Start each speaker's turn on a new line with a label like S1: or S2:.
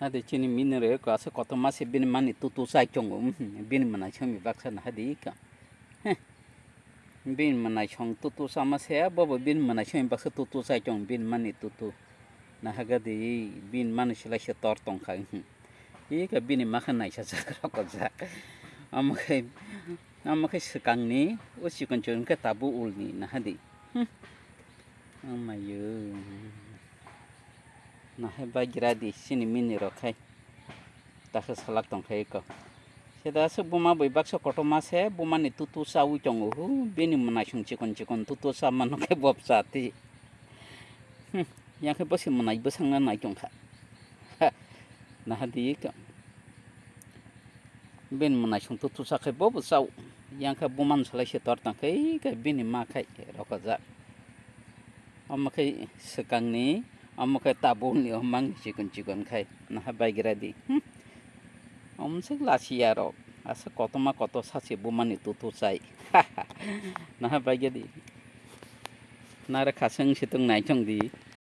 S1: hadi chini minere ko asa koto masi bin mani tutu sai chong bin mana chami baksa na hadi ka bin mana chong tutu sama se bobo bin mana chami baksa tutu sai chong bin mani tutu na hagadi bin mani sila se tor tong ka ka bin makan nai sa sakra ko ja amakai sekang ni usi koncon ka tabu ulni na hadi amayo nah hebat jadi sini mini rokai tak salak tong kai ko seda se buma boi bakso koto mase buma ni tutu sawu chong hu bini manasung cikon tutu sama no ke bob sati yang ke bosi manai besang na nai chong kha nah di ka bin manasung tutu sa ke bob saw yang ke buman salai se tor tang kai ka bini ma kai rokaza amakai sekang ni amakai tabung ni omang cikon kai nah baik ready sik lasi aro asa koto sasi buman itu tutu sai nah baik jadi nara kaseng situng nai chong di